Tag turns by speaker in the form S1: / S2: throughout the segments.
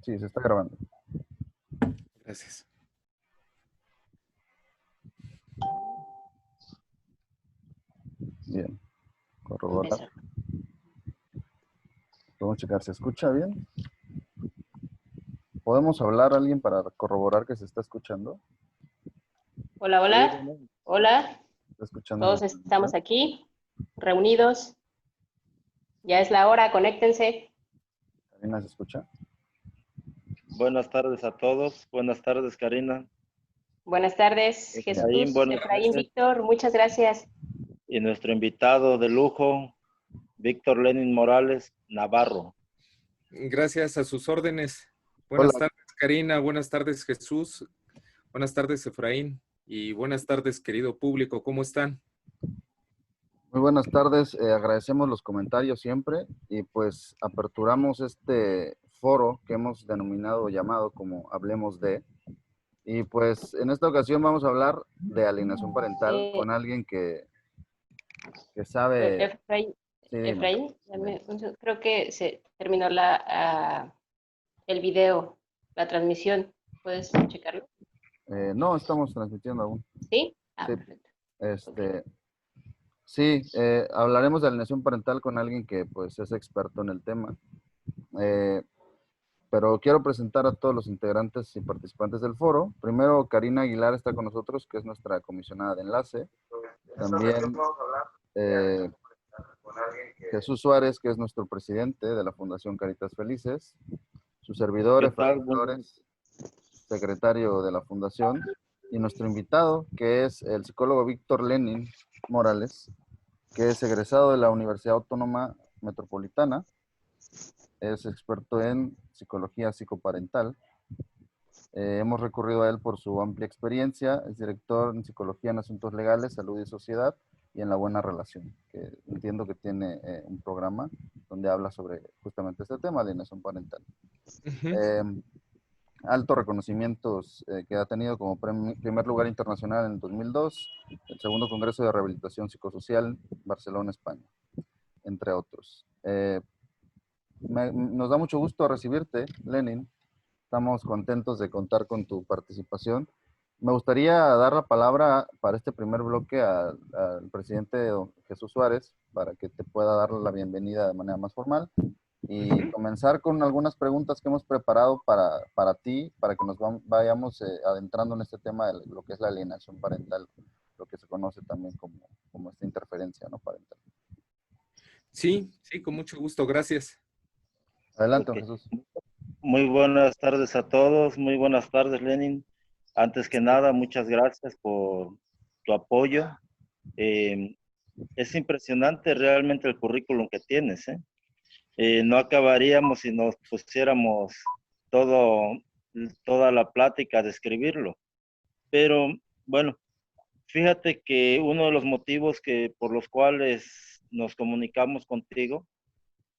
S1: Sí, se está grabando.
S2: Gracias.
S1: Bien. Corroborar.
S3: Empezar.
S1: Vamos a checar, ¿se escucha bien? ¿Podemos hablar a alguien para corroborar que se está escuchando?
S3: Hola, hola. Hola.
S1: ¿Está escuchando
S3: Todos
S1: la
S3: estamos
S1: transmisión?
S3: aquí, reunidos. Ya es la hora, conéctense.
S1: ¿Karina se escucha?
S4: Buenas tardes a todos. Buenas tardes, Karina.
S3: Buenas tardes,
S4: Efraín,
S3: Jesús,
S4: buenas
S3: Efraín,
S4: tardes.
S3: Víctor, muchas gracias.
S4: Y nuestro invitado de lujo, Víctor Lenin Morales Navarro.
S2: Gracias, a sus órdenes. Buenas
S1: Hola.
S2: tardes, Karina. Buenas tardes, Jesús. Buenas tardes, Efraín. Y buenas tardes, querido público. ¿Cómo están?
S1: Muy buenas tardes, agradecemos los comentarios siempre y pues aperturamos este foro que hemos denominado, llamado como Hablemos de. Y pues en esta ocasión vamos a hablar de alienación parental con alguien que sabe.
S3: Efraín,
S1: Sí, dime.
S3: Efraín, creo que se terminó el video, la transmisión. ¿Puedes checarlo?
S1: No, estamos transmitiendo aún.
S3: ¿Sí?
S1: Sí,
S3: Perfecto.
S1: sí, hablaremos de alienación parental con alguien que pues es experto en el tema. Pero quiero presentar a todos los integrantes y participantes del foro. Primero, Karina Aguilar está con nosotros, que es nuestra comisionada de enlace. También Jesús Suárez, que es nuestro presidente de la Fundación Caritas Felices. Su servidor,
S4: ¿Qué tal?
S1: Efraín Flores, secretario de la Fundación. Y nuestro invitado, que es el psicólogo Víctor Lenin Morales, que es egresado de la Universidad Autónoma Metropolitana. Es experto en psicología psicoparental. Hemos recurrido a él por su amplia experiencia. Es director en psicología en asuntos legales, salud y sociedad y en la buena relación, que entiendo que tiene un programa donde habla sobre justamente este tema, alienación parental. Altos reconocimientos que ha tenido como primer lugar internacional en el 2002, el segundo Congreso de Rehabilitación Psicosocial, Barcelona, España, entre otros. Nos da mucho gusto recibirte, Lenin. Estamos contentos de contar con tu participación. Me gustaría dar la palabra para este primer bloque al presidente don Jesús Suárez para que te pueda dar la bienvenida de manera más formal y comenzar con algunas preguntas que hemos preparado para ti, para que nos vayamos adentrando en este tema de lo que es la alienación parental, lo que se conoce también como esta interferencia, ¿no?, parental.
S2: Sí, con mucho gusto. Gracias.
S1: Adelante,
S4: Ok.
S1: Jesús.
S4: Muy buenas tardes a todos. Muy buenas tardes, Lenin. Antes que nada, muchas gracias por tu apoyo. Es impresionante realmente el currículum que tienes, ¿eh? No acabaríamos si nos pusiéramos toda la plática de escribirlo. Pero bueno, fíjate que uno de los motivos por los cuales nos comunicamos contigo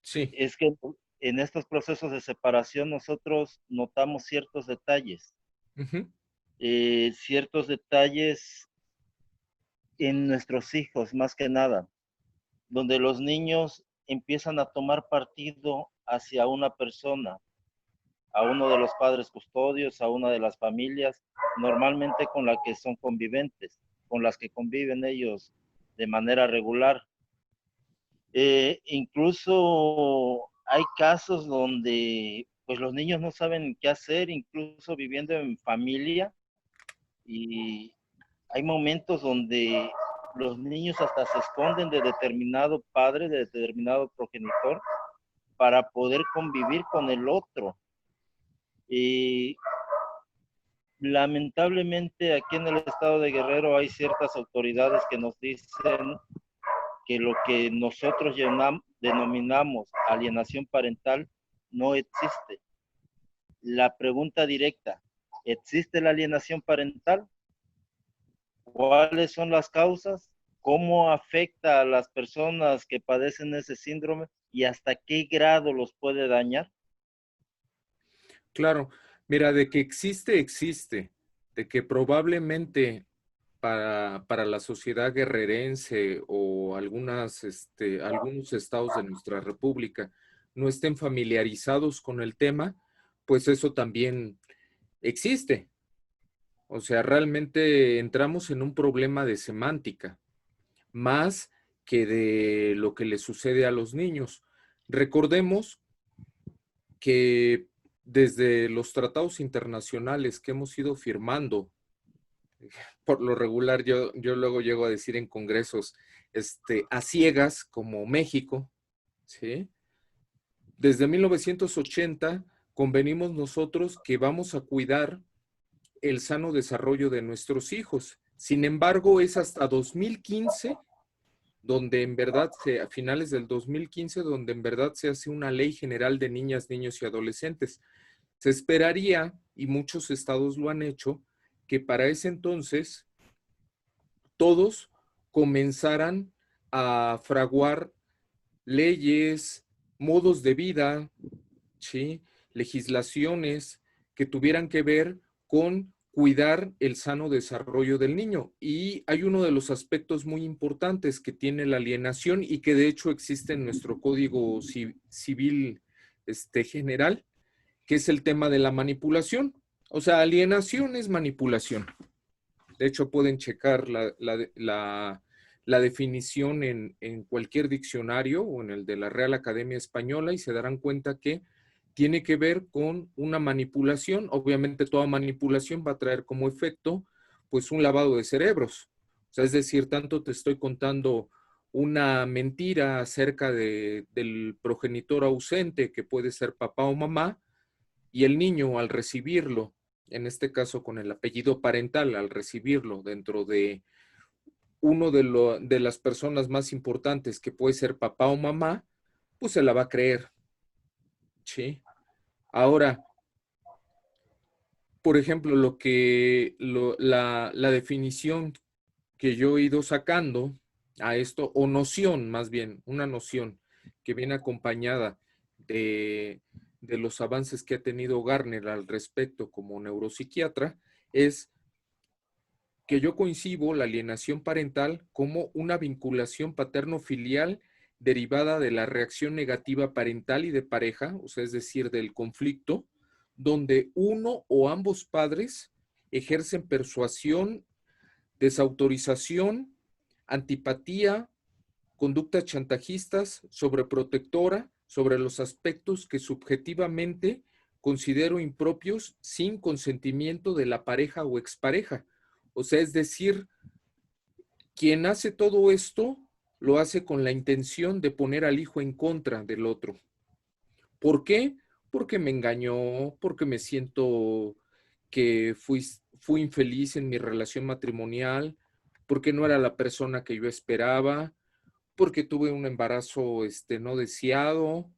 S2: Sí.
S4: es que en estos procesos de separación nosotros notamos ciertos detalles. Ciertos detalles en nuestros hijos, más que nada, donde los niños empiezan a tomar partido hacia una persona, a uno de los padres custodios, a una de las familias, normalmente con la que son conviventes, con las que conviven ellos de manera regular. Incluso hay casos donde pues los niños no saben qué hacer, incluso viviendo en familia, y hay momentos donde los niños hasta se esconden de determinado padre, de determinado progenitor, para poder convivir con el otro. Y lamentablemente aquí en el estado de Guerrero hay ciertas autoridades que nos dicen que lo que nosotros denominamos alienación parental no existe. La pregunta directa, ¿existe la alienación parental? ¿Cuáles son las causas? ¿Cómo afecta a las personas que padecen ese síndrome y hasta qué grado los puede dañar?
S2: Claro. Mira, de que existe, existe. De que probablemente para la sociedad guerrerense o algunos estados de nuestra república no estén familiarizados con el tema, pues eso también existe. O sea, realmente entramos en un problema de semántica, más que de lo que le sucede a los niños. Recordemos que desde los tratados internacionales que hemos ido firmando, por lo regular yo luego llego a decir en congresos, a ciegas, como México, ¿sí? Desde 1980 convenimos nosotros que vamos a cuidar el sano desarrollo de nuestros hijos. Sin embargo, es hasta 2015, donde en verdad, a finales del 2015, donde en verdad se hace una ley general de niñas, niños y adolescentes. Se esperaría, y muchos estados lo han hecho, que para ese entonces todos comenzaran a fraguar leyes, modos de vida, ¿sí? Legislaciones que tuvieran que ver con cuidar el sano desarrollo del niño. Y hay uno de los aspectos muy importantes que tiene la alienación y que de hecho existe en nuestro Código Civil general, que es el tema de la manipulación. O sea, alienación es manipulación. De hecho, pueden checar la definición en cualquier diccionario o en el de la Real Academia Española y se darán cuenta que tiene que ver con una manipulación. Obviamente toda manipulación va a traer como efecto pues un lavado de cerebros. O sea, es decir, tanto te estoy contando una mentira acerca del progenitor ausente que puede ser papá o mamá y el niño al recibirlo, en este caso con el apellido parental, al recibirlo dentro de uno de las personas más importantes que puede ser papá o mamá, pues se la va a creer. ¿Sí? Ahora, por ejemplo, la definición que yo he ido sacando a esto, o noción más bien, una noción que viene acompañada de los avances que ha tenido Garner al respecto como neuropsiquiatra, es que yo concibo la alienación parental como una vinculación paterno-filial derivada de la reacción negativa parental y de pareja, o sea, es decir, del conflicto, donde uno o ambos padres ejercen persuasión, desautorización, antipatía, conductas chantajistas, sobreprotectora, sobre los aspectos que subjetivamente considero impropios sin consentimiento de la pareja o expareja. O sea, es decir, quien hace todo esto lo hace con la intención de poner al hijo en contra del otro. ¿Por qué? Porque me engañó, porque me siento que fui infeliz en mi relación matrimonial, porque no era la persona que yo esperaba, porque tuve un embarazo no deseado,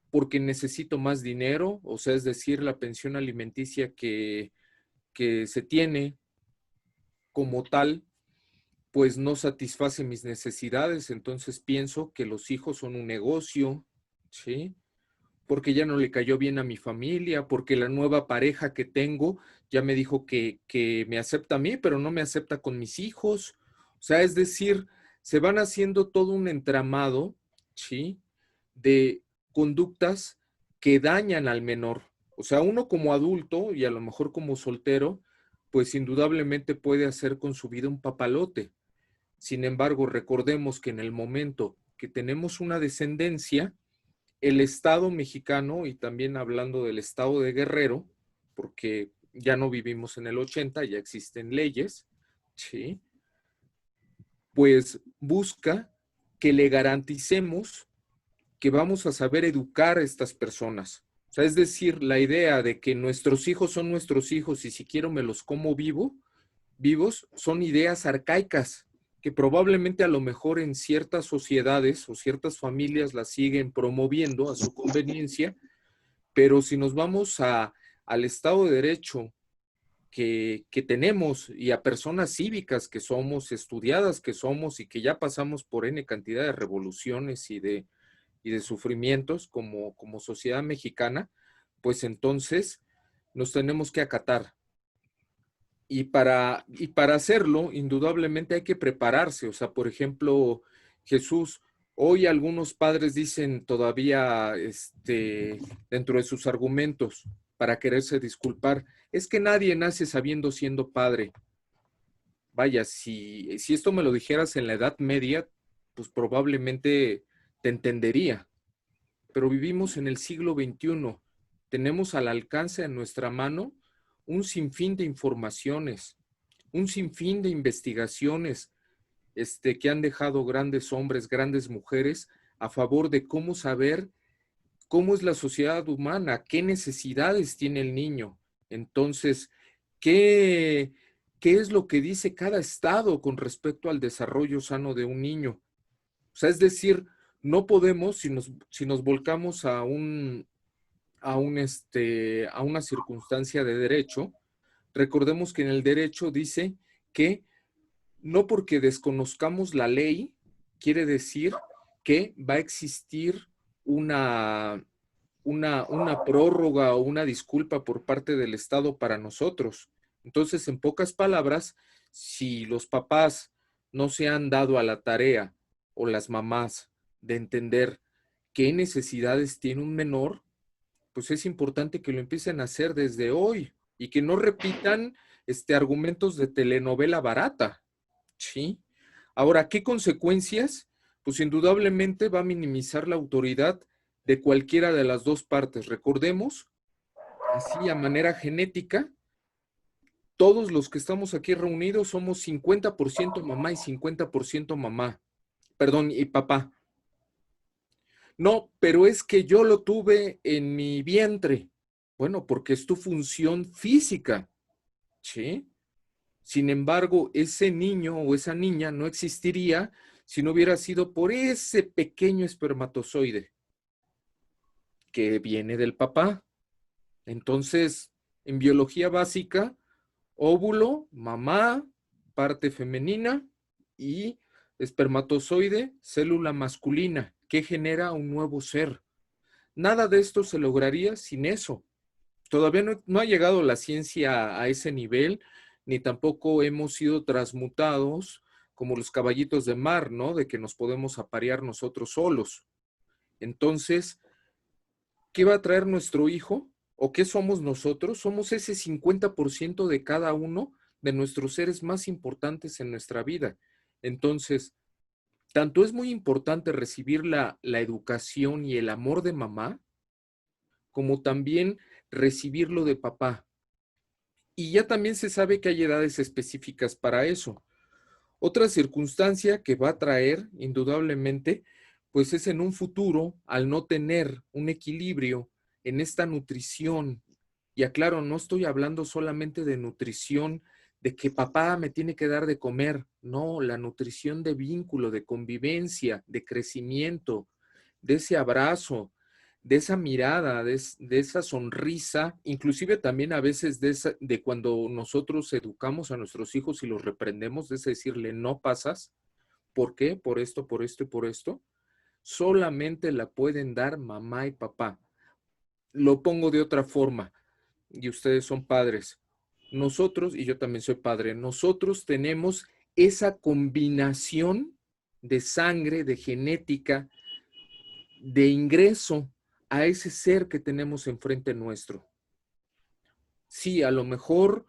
S2: porque necesito más dinero, o sea, es decir, la pensión alimenticia que se tiene como tal, pues no satisface mis necesidades, entonces pienso que los hijos son un negocio, ¿sí? Porque ya no le cayó bien a mi familia, porque la nueva pareja que tengo ya me dijo que me acepta a mí, pero no me acepta con mis hijos. O sea, es decir, se van haciendo todo un entramado, ¿sí? De conductas que dañan al menor. O sea, uno como adulto y a lo mejor como soltero, pues indudablemente puede hacer con su vida un papalote. Sin embargo, recordemos que en el momento que tenemos una descendencia, el Estado mexicano, y también hablando del Estado de Guerrero, porque ya no vivimos en el 80, ya existen leyes, ¿sí? Pues busca que le garanticemos que vamos a saber educar a estas personas. O sea, es decir, la idea de que nuestros hijos son nuestros hijos y si quiero me los como vivos, son ideas arcaicas que probablemente a lo mejor en ciertas sociedades o ciertas familias las siguen promoviendo a su conveniencia, pero si nos vamos al Estado de Derecho que tenemos y a personas cívicas que somos, estudiadas que somos y que ya pasamos por N cantidad de revoluciones y de sufrimientos como sociedad mexicana, pues entonces nos tenemos que acatar. Y para hacerlo, indudablemente hay que prepararse. O sea, por ejemplo, Jesús, hoy algunos padres dicen todavía, dentro de sus argumentos, para quererse disculpar. Es que nadie nace sabiendo siendo padre. Vaya, si esto me lo dijeras en la Edad Media, pues probablemente te entendería. Pero vivimos en el siglo XXI. Tenemos al alcance de nuestra mano un sinfín de informaciones, un sinfín de investigaciones que han dejado grandes hombres, grandes mujeres, a favor de cómo saber cómo es la sociedad humana, qué necesidades tiene el niño. Entonces, ¿qué, qué es lo que dice cada estado con respecto al desarrollo sano de un niño? O sea, es decir, no podemos, si nos volcamos a una circunstancia de derecho, recordemos que en el derecho dice que no porque desconozcamos la ley, quiere decir que va a existir una, una prórroga o una disculpa por parte del Estado para nosotros. Entonces, en pocas palabras, si los papás no se han dado a la tarea o las mamás de entender qué necesidades tiene un menor, pues es importante que lo empiecen a hacer desde hoy y que no repitan argumentos de telenovela barata. ¿Sí? Ahora, ¿qué consecuencias? Pues indudablemente va a minimizar la autoridad de cualquiera de las dos partes. Recordemos, así a manera genética, todos los que estamos aquí reunidos somos 50% mamá y 50% mamá. Perdón, y papá. No, pero es que yo lo tuve en mi vientre. Bueno, porque es tu función física, ¿sí? Sin embargo, ese niño o esa niña no existiría si no hubiera sido por ese pequeño espermatozoide que viene del papá. Entonces, en biología básica, óvulo, mamá, parte femenina y espermatozoide, célula masculina, que genera un nuevo ser. Nada de esto se lograría sin eso. Todavía no ha llegado la ciencia a ese nivel, ni tampoco hemos sido transmutados como los caballitos de mar, ¿no? De que nos podemos aparear nosotros solos. Entonces, ¿qué va a traer nuestro hijo? ¿O qué somos nosotros? Somos ese 50% de cada uno de nuestros seres más importantes en nuestra vida. Entonces, tanto es muy importante recibir la educación y el amor de mamá, como también recibirlo de papá. Y ya también se sabe que hay edades específicas para eso. Otra circunstancia que va a traer, indudablemente, pues es en un futuro, al no tener un equilibrio en esta nutrición. Y aclaro, no estoy hablando solamente de nutrición, de que papá me tiene que dar de comer. No, la nutrición de vínculo, de convivencia, de crecimiento, de ese abrazo, de esa mirada, de esa sonrisa, inclusive también a veces de cuando nosotros educamos a nuestros hijos y los reprendemos, es decirle, no pasas. ¿Por qué? Por esto, por esto y por esto. Solamente la pueden dar mamá y papá. Lo pongo de otra forma, y ustedes son padres. Nosotros, y yo también soy padre, nosotros tenemos esa combinación de sangre, de genética, de ingreso a ese ser que tenemos enfrente nuestro. Sí, a lo mejor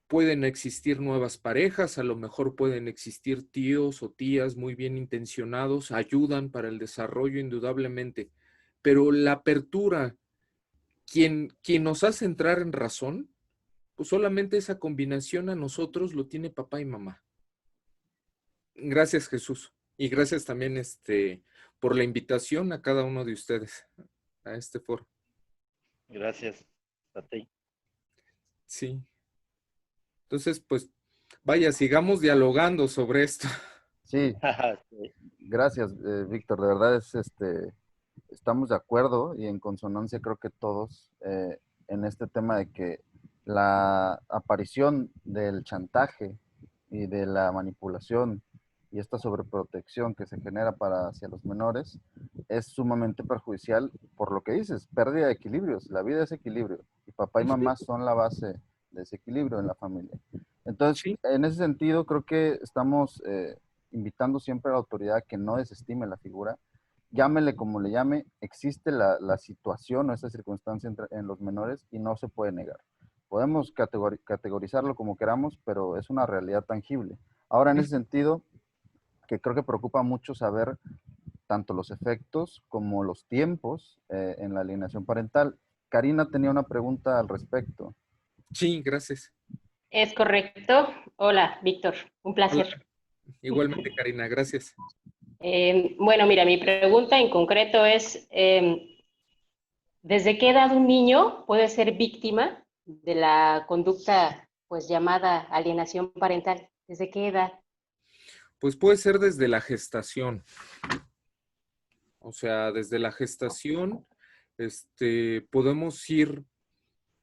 S2: pueden existir nuevas parejas, a lo mejor pueden existir tíos o tías muy bien intencionados, ayudan para el desarrollo indudablemente, pero la apertura, quien nos hace entrar en razón, pues solamente esa combinación a nosotros lo tiene papá y mamá. Gracias, Jesús. Y gracias también por la invitación a cada uno de ustedes a este foro.
S4: Gracias a ti.
S2: Sí. Entonces, pues, vaya, sigamos dialogando sobre esto.
S1: Sí,
S4: Sí.
S1: gracias, Víctor. De verdad estamos de acuerdo y en consonancia creo que todos en este tema de que la aparición del chantaje y de la manipulación y esta sobreprotección que se genera hacia los menores es sumamente perjudicial por lo que dices, pérdida de equilibrios. La vida es equilibrio y papá y mamá son la base de ese equilibrio en la familia. Entonces,
S2: Sí,
S1: en ese sentido, creo que estamos invitando siempre a la autoridad a que no desestime la figura llámele como le llame, existe la situación o esa circunstancia en los menores y no se puede negar. Podemos categorizarlo como queramos, pero es una realidad tangible. Ahora, en ese sentido, que creo que preocupa mucho saber tanto los efectos como los tiempos en la alienación parental. Karina tenía una pregunta al respecto.
S2: Sí, gracias.
S3: Es correcto. Hola, Víctor. Un
S2: Hola.
S3: placer.
S2: Igualmente, Karina, gracias.
S3: Bueno, mira, mi pregunta en concreto es, ¿desde qué edad un niño puede ser víctima de la conducta, pues llamada alienación parental? ¿Desde qué edad?
S2: Pues puede ser desde la gestación. O sea, desde la gestación, podemos ir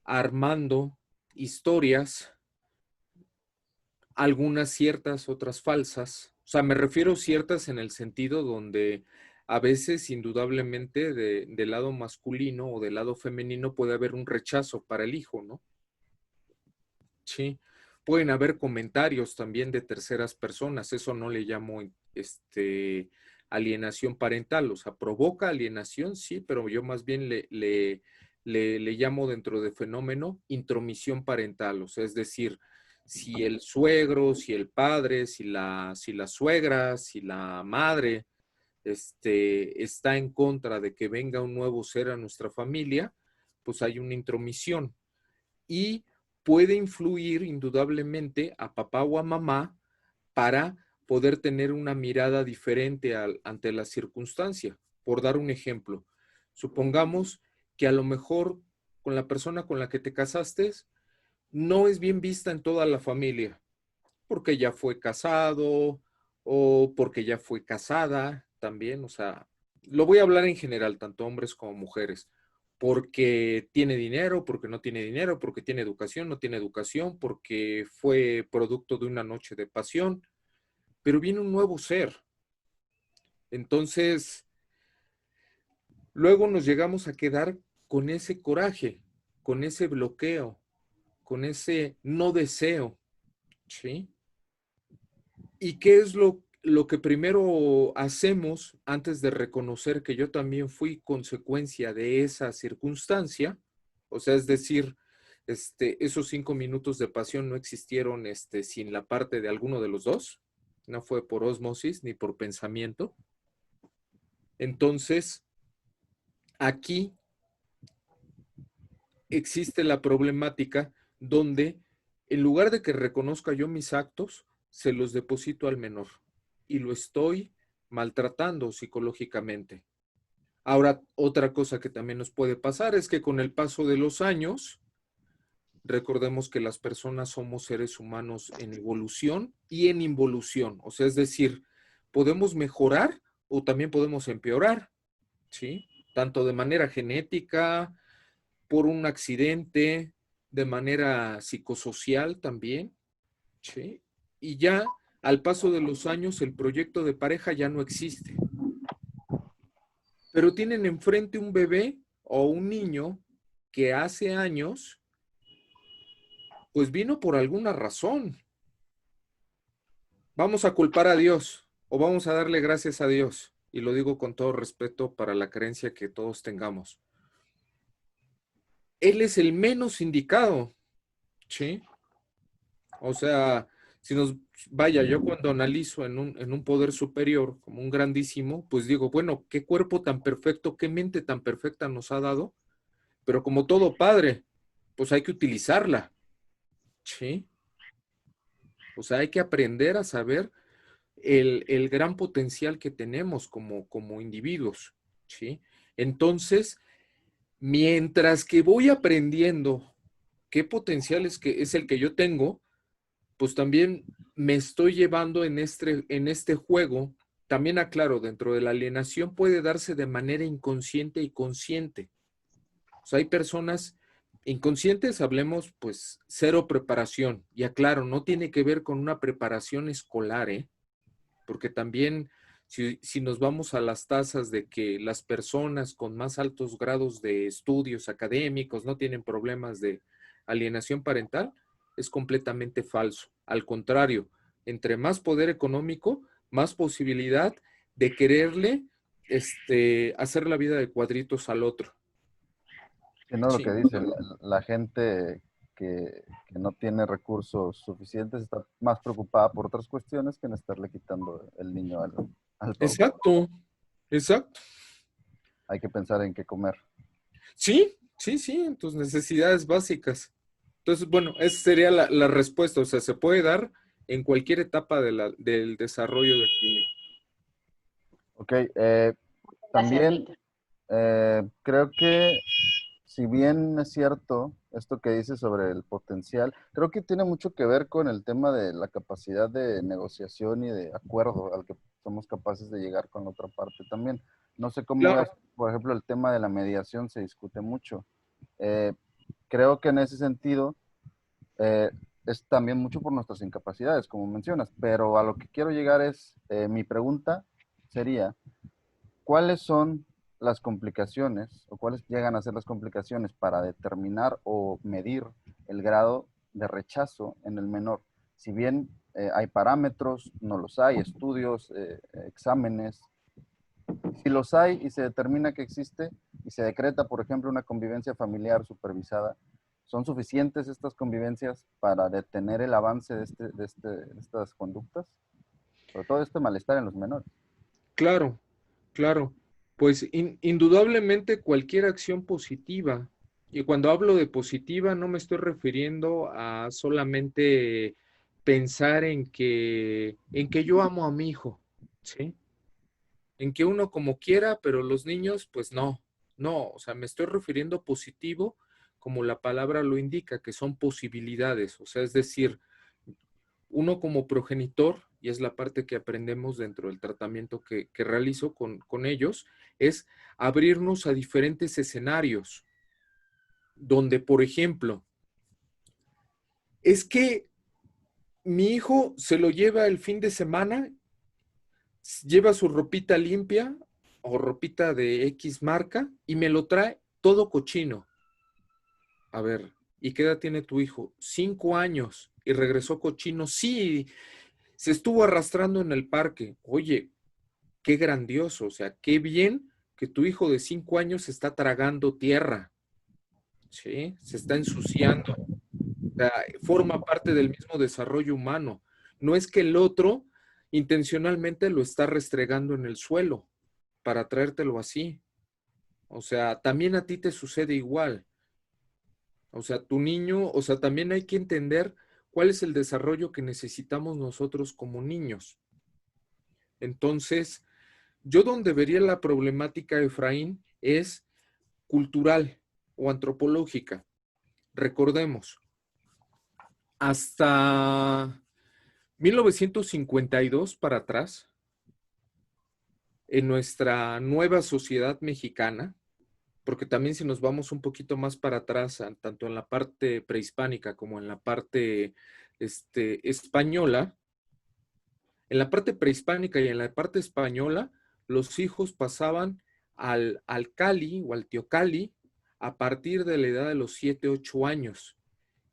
S2: armando historias, algunas ciertas, otras falsas. O sea, me refiero ciertas en el sentido donde a veces, indudablemente, del lado masculino o del lado femenino puede haber un rechazo para el hijo, ¿no? Sí. Pueden haber comentarios también de terceras personas. Eso no le llamo alienación parental. O sea, provoca alienación, sí, pero yo más bien le llamo dentro de fenómeno intromisión parental. O sea, es decir, si el suegro, si el padre, si la suegra, si la madre está en contra de que venga un nuevo ser a nuestra familia, pues hay una intromisión. Y puede influir indudablemente a papá o a mamá para poder tener una mirada diferente ante la circunstancia. Por dar un ejemplo, supongamos que a lo mejor con la persona con la que te casaste no es bien vista en toda la familia, porque ya fue casado o porque ya fue casada también, o sea, lo voy a hablar en general, tanto hombres como mujeres, porque tiene dinero, porque no tiene dinero, porque tiene educación, no tiene educación, porque fue producto de una noche de pasión, pero viene un nuevo ser. Entonces, luego nos llegamos a quedar con ese coraje, con ese bloqueo, con ese no deseo, ¿sí? ¿Y qué es lo que primero hacemos antes de reconocer que yo también fui consecuencia de esa circunstancia? O sea, es decir, esos 5 minutos de pasión no existieron sin la parte de alguno de los dos. No fue por ósmosis ni por pensamiento. Entonces, aquí existe la problemática donde en lugar de que reconozca yo mis actos, se los deposito al menor y lo estoy maltratando psicológicamente. Ahora, otra cosa que también nos puede pasar es que con el paso de los años, recordemos que las personas somos seres humanos en evolución y en involución. O sea, es decir, podemos mejorar o también podemos empeorar, ¿sí? Tanto de manera genética, por un accidente, de manera psicosocial también, ¿sí? Y ya al paso de los años el proyecto de pareja ya no existe. Pero tienen enfrente un bebé o un niño que hace años, pues vino por alguna razón. Vamos a culpar a Dios o vamos a darle gracias a Dios. Y lo digo con todo respeto para la creencia que todos tengamos. Él es el menos indicado, ¿sí? O sea, si nos, vaya, yo cuando analizo en un poder superior, como un grandísimo, pues digo, bueno, qué cuerpo tan perfecto, qué mente tan perfecta nos ha dado, pero como todo padre, pues hay que utilizarla, ¿sí? O sea, hay que aprender a saber el gran potencial que tenemos como individuos, ¿sí? Entonces, mientras que voy aprendiendo qué potencial es el que yo tengo, pues también me estoy llevando en este juego. También aclaro, dentro de la alienación puede darse de manera inconsciente y consciente. O sea, hay personas inconscientes, hablemos pues cero preparación. Y aclaro, no tiene que ver con una preparación escolar, ¿eh? Porque también si nos vamos a las tasas de que las personas con más altos grados de estudios académicos no tienen problemas de alienación parental, es completamente falso. Al contrario, entre más poder económico, más posibilidad de quererle hacer la vida de cuadritos al otro.
S1: Que no lo
S2: Sí,
S1: que dice, la gente que no tiene recursos suficientes está más preocupada por otras cuestiones que en estarle quitando el niño al papá.
S2: exacto, exacto.
S1: Hay que pensar en qué comer.
S2: Sí, sí, sí, en tus necesidades básicas. Entonces, bueno, esa sería la respuesta. O sea, se puede dar en cualquier etapa del desarrollo del niño.
S1: Ok,
S3: Gracias,
S1: también
S3: Víctor.
S1: creo que si bien es cierto esto que dice sobre el potencial, creo que tiene mucho que ver con el tema de la capacidad de negociación y de acuerdo al que somos capaces de llegar con la otra parte también. No sé cómo
S2: Claro,
S1: es, por ejemplo, el tema de la mediación se discute mucho. Eh, Creo que en ese sentido eh, es también mucho por nuestras incapacidades, como mencionas, pero a lo que quiero llegar es, mi pregunta sería, ¿cuáles son las complicaciones o cuáles llegan a ser las complicaciones para determinar o medir el grado de rechazo en el menor? Si bien hay parámetros, no los hay, estudios, exámenes. Si los hay y se determina que existe y se decreta, por ejemplo, una convivencia familiar supervisada, ¿son suficientes estas convivencias para detener el avance de estas conductas? Sobre todo este malestar en los menores.
S2: claro, claro. Pues indudablemente cualquier acción positiva, y cuando hablo de positiva no me estoy refiriendo a solamente pensar en que yo amo a mi hijo, ¿sí? En que uno como quiera, pero los niños, pues no, no, o sea, me estoy refiriendo positivo como la palabra lo indica, que son posibilidades, o sea, es decir, uno como progenitor, y es la parte que aprendemos dentro del tratamiento que realizo con ellos, es abrirnos a diferentes escenarios, donde, por ejemplo, es que mi hijo se lo lleva el fin de semana, lleva su ropita limpia o ropita de X marca y me lo trae todo cochino. A ver, ¿y qué edad tiene tu hijo? 5 años y regresó cochino. Sí, se estuvo arrastrando en el parque. Oye, qué grandioso, o sea, qué bien que tu hijo de 5 años está tragando tierra, ¿sí? Se está ensuciando. O sea, forma parte del mismo desarrollo humano. No es que el otro intencionalmente lo está restregando en el suelo para traértelo así. O sea, también a ti te sucede igual. O sea, tu niño, o sea, también hay que entender cuál es el desarrollo que necesitamos nosotros como niños. Entonces, yo donde vería la problemática, Efraín, es cultural o antropológica. Recordemos, hasta 1952 para atrás, en nuestra nueva sociedad mexicana, porque también si nos vamos un poquito más para atrás, tanto en la parte prehispánica como en la parte española, en la parte prehispánica y en la parte española, los hijos pasaban al Cali o al tío Cali a partir de la edad de los 7, 8 años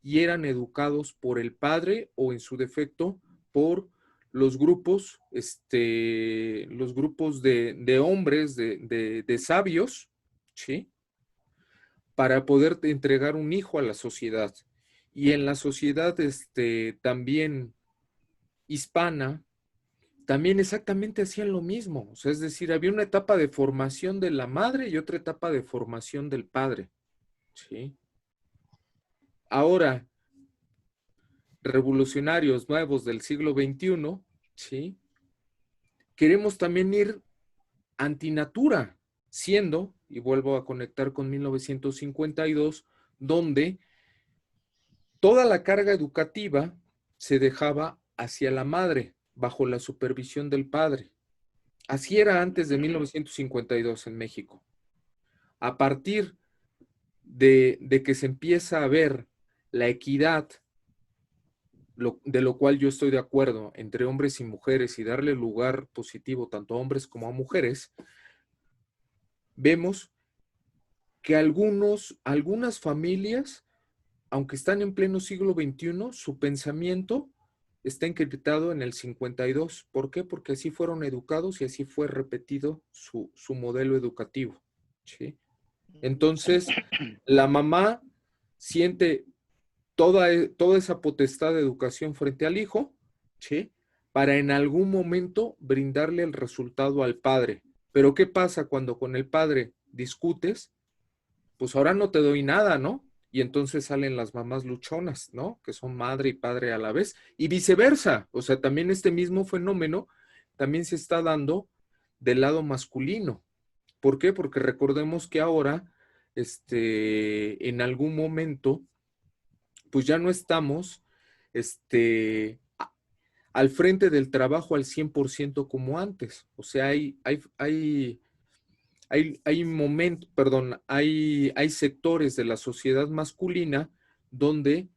S2: y eran educados por el padre o en su defecto por los grupos de hombres, de sabios, ¿sí? Para poder entregar un hijo a la sociedad. Y en la sociedad también hispana, también exactamente hacían lo mismo. O sea, es decir, había una etapa de formación de la madre y otra etapa de formación del padre. ¿Sí? Ahora, revolucionarios nuevos del siglo XXI, ¿sí? Queremos también ir antinatura, siendo, y vuelvo a conectar con 1952, donde toda la carga educativa se dejaba hacia la madre, bajo la supervisión del padre. Así era antes de 1952 en México. A partir de que se empieza a ver la equidad, de lo cual yo estoy de acuerdo, entre hombres y mujeres y darle lugar positivo tanto a hombres como a mujeres, vemos que algunas familias, aunque están en pleno siglo XXI, su pensamiento está encriptado en el 52. ¿Por qué? Porque así fueron educados y así fue repetido su modelo educativo, ¿sí? Entonces, la mamá siente toda esa potestad de educación frente al hijo, ¿sí? Para en algún momento brindarle el resultado al padre. Pero ¿qué pasa cuando con el padre discutes? Pues ahora no te doy nada, ¿no? Y entonces salen las mamás luchonas, ¿no? Que son madre y padre a la vez, y viceversa. O sea, también este mismo fenómeno también se está dando del lado masculino. ¿Por qué? Porque recordemos que ahora, en algún momento, pues ya no estamos, al frente del trabajo al 100% como antes. O sea, hay sectores de la sociedad masculina donde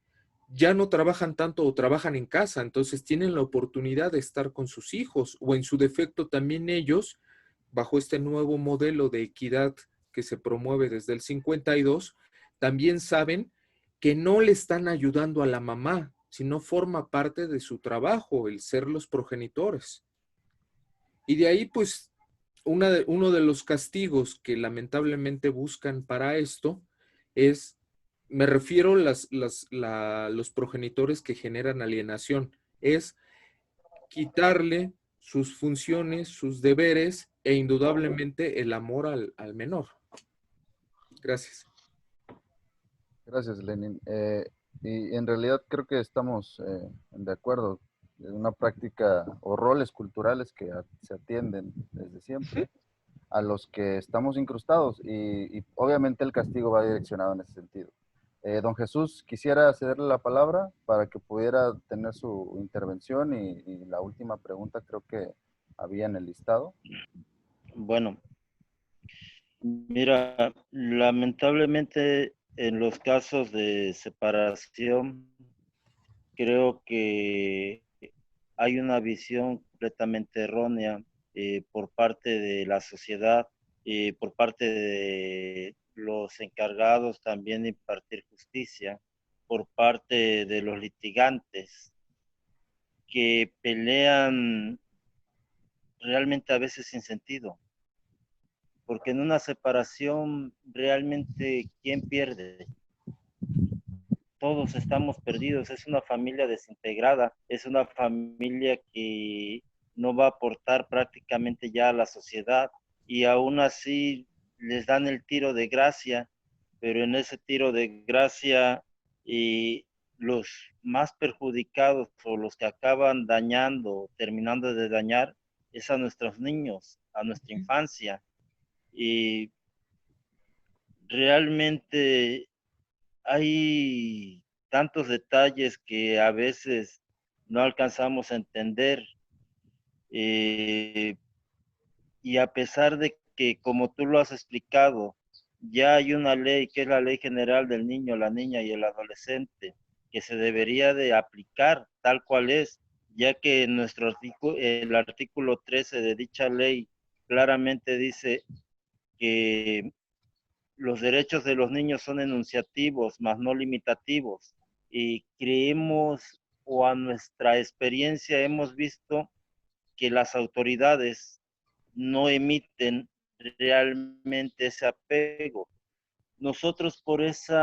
S2: ya no trabajan tanto o trabajan en casa, entonces tienen la oportunidad de estar con sus hijos o en su defecto también ellos, bajo este nuevo modelo de equidad que se promueve desde el 52, también saben que no le están ayudando a la mamá, sino forma parte de su trabajo el ser los progenitores. Y de ahí, pues, uno de los castigos que lamentablemente buscan para esto es, me refiero a los progenitores que generan alienación, es quitarle sus funciones, sus deberes e indudablemente el amor al menor. Gracias.
S1: Gracias, Lenin. Y en realidad creo que estamos de acuerdo. Es una práctica o roles culturales que se atienden desde siempre a los que estamos incrustados y obviamente el castigo va direccionado en ese sentido. Don Jesús, quisiera cederle la palabra para que pudiera tener su intervención y la última pregunta creo que había en el listado.
S4: Bueno, mira, lamentablemente en los casos de separación, creo que hay una visión completamente errónea por parte de la sociedad, por parte de los encargados también de impartir justicia, por parte de los litigantes que pelean realmente a veces sin sentido. Porque en una separación realmente, ¿quién pierde? Todos estamos perdidos, es una familia desintegrada, es una familia que no va a aportar prácticamente ya a la sociedad y aún así les dan el tiro de gracia, pero en ese tiro de gracia los más perjudicados o los que acaban dañando, terminando de dañar, es a nuestros niños, a nuestra infancia. Y realmente hay tantos detalles que a veces no alcanzamos a entender. Y a pesar de que, como tú lo has explicado, ya hay una ley que es la Ley General del Niño, la Niña y el Adolescente, que se debería de aplicar tal cual es, ya que el artículo 13 de dicha ley claramente dice que los derechos de los niños son enunciativos, más no limitativos. Y creemos o a nuestra experiencia hemos visto que las autoridades no emiten realmente ese apego. Nosotros por ese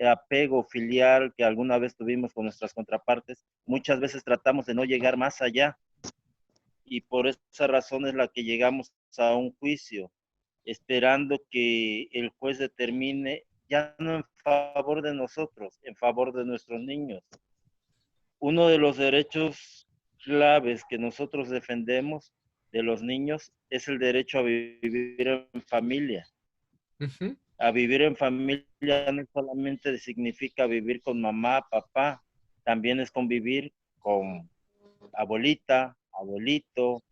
S4: apego filial que alguna vez tuvimos con nuestras contrapartes, muchas veces tratamos de no llegar más allá. Y por esa razón es la que llegamos a un juicio, esperando que el juez determine ya no en favor de nosotros, en favor de nuestros niños. Uno de los derechos claves que nosotros defendemos de los niños es el derecho a vivir en familia.
S2: Uh-huh.
S4: A vivir en familia no solamente significa vivir con mamá, papá, también es convivir con abuelita, abuelito,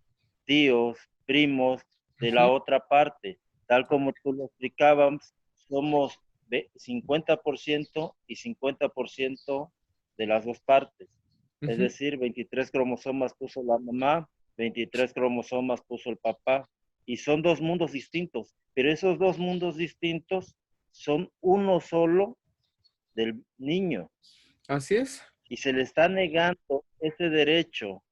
S4: tíos, primos de la otra parte. Tal como tú lo explicabas, somos de 50% y 50% de las dos partes. Es decir, 23 cromosomas puso la mamá, 23 cromosomas puso el papá. Y son dos mundos distintos, pero esos dos mundos distintos son uno solo del niño.
S2: Así es.
S4: y se le está negando ese derecho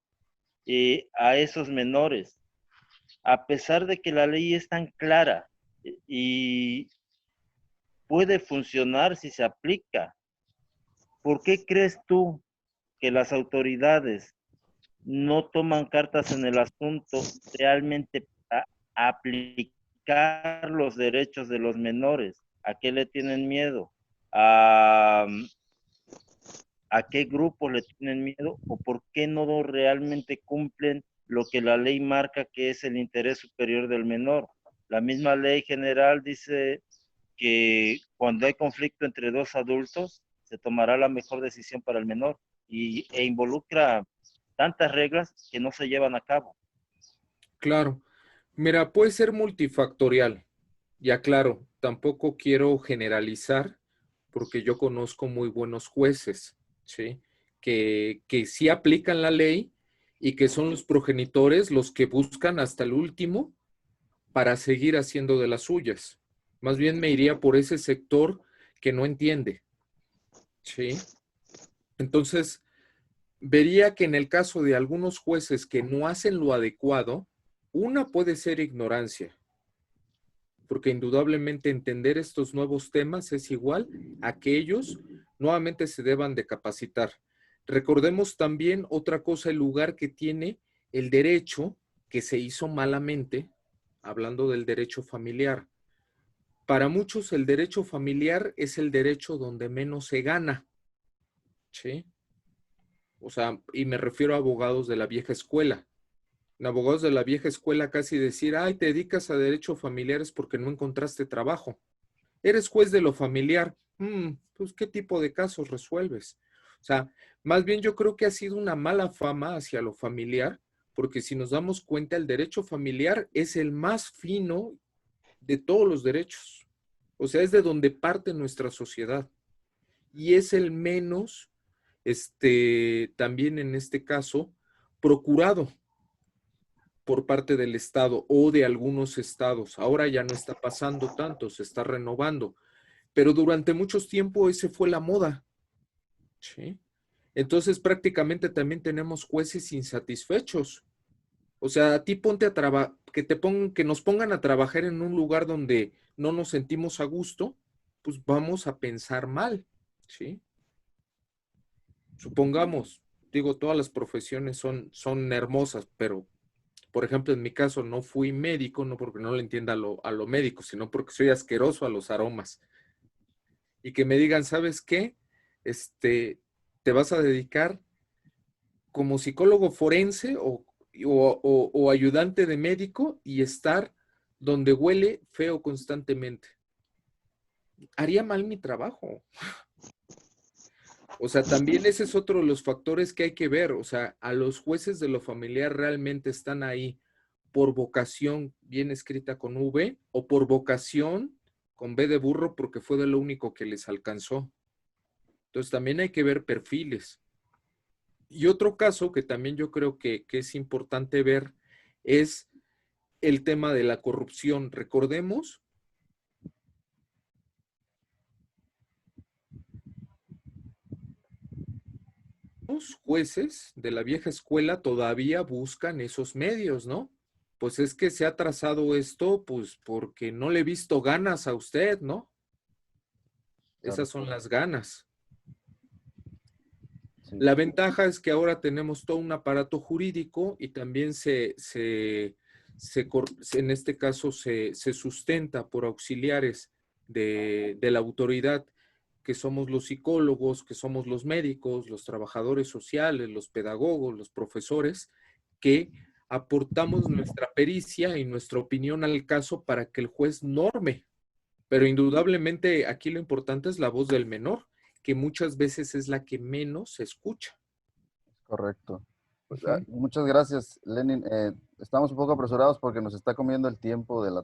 S4: a esos menores, a pesar de que la ley es tan clara y puede funcionar si se aplica. ¿Por qué crees tú que las autoridades no toman cartas en el asunto realmente para aplicar los derechos de los menores? ¿A qué le tienen miedo? ¿A qué grupos le tienen miedo? ¿O por qué no realmente cumplen lo que la ley marca, que es el interés superior del menor? La misma ley general dice que cuando hay conflicto entre dos adultos, se tomará la mejor decisión para el menor e involucra tantas reglas que no se llevan a cabo.
S2: Claro. Mira, puede ser multifactorial. Ya claro, tampoco quiero generalizar porque yo conozco muy buenos jueces, ¿sí? Que sí aplican la ley y que son los progenitores los que buscan hasta el último para seguir haciendo de las suyas. Más bien me iría por ese sector que no entiende, ¿sí? Entonces, vería que en el caso de algunos jueces que no hacen lo adecuado, una puede ser ignorancia, porque indudablemente entender estos nuevos temas es igual a que ellos nuevamente se deban de capacitar. Recordemos también otra cosa, el lugar que tiene el derecho que se hizo malamente, hablando del derecho familiar. Para muchos el derecho familiar es el derecho donde menos se gana, ¿sí? O sea, y me refiero a abogados de la vieja escuela. En abogados de la vieja escuela casi decir, ay, te dedicas a derecho familiar es porque no encontraste trabajo. Eres juez de lo familiar. Pues, ¿qué tipo de casos resuelves? O sea, más bien yo creo que ha sido una mala fama hacia lo familiar, porque si nos damos cuenta, el derecho familiar es el más fino de todos los derechos. O sea, es de donde parte nuestra sociedad. Y es el menos, también en este caso, procurado por parte del Estado o de algunos estados. Ahora ya no está pasando tanto, se está renovando. Pero durante mucho tiempo ese fue la moda, ¿sí? Entonces prácticamente también tenemos jueces insatisfechos. O sea, a ti ponte a trabajar, que nos pongan a trabajar en un lugar donde no nos sentimos a gusto, pues vamos a pensar mal, ¿sí? Supongamos, digo, todas las profesiones son hermosas, pero, por ejemplo, en mi caso no fui médico, no porque no le entienda a lo médico, sino porque soy asqueroso a los aromas. Y que me digan, ¿sabes qué? Te vas a dedicar como psicólogo forense o ayudante de médico y estar donde huele feo constantemente. Haría mal mi trabajo. O sea, también ese es otro de los factores que hay que ver. O sea, a los jueces de lo familiar realmente están ahí por vocación bien escrita con V o por vocación con B de burro porque fue de lo único que les alcanzó. Entonces también hay que ver perfiles. Y otro caso que también yo creo que es importante ver es el tema de la corrupción. Recordemos los jueces de la vieja escuela todavía buscan esos medios, ¿no? Pues es que se ha trazado esto, pues porque no le he visto ganas a usted, ¿no?
S1: Claro,
S2: Esas son las ganas.
S1: sí,
S2: La ventaja es que ahora tenemos todo un aparato jurídico y también en este caso se sustenta por auxiliares de la autoridad, que somos los psicólogos, que somos los médicos, los trabajadores sociales, los pedagogos, los profesores, que aportamos nuestra pericia y nuestra opinión al caso para que el juez norme. Pero indudablemente aquí lo importante es la voz del menor, que muchas veces es la que menos se escucha.
S1: correcto.
S2: Ujú.
S1: Muchas gracias, Lenin. Estamos un poco apresurados porque nos está comiendo el tiempo de la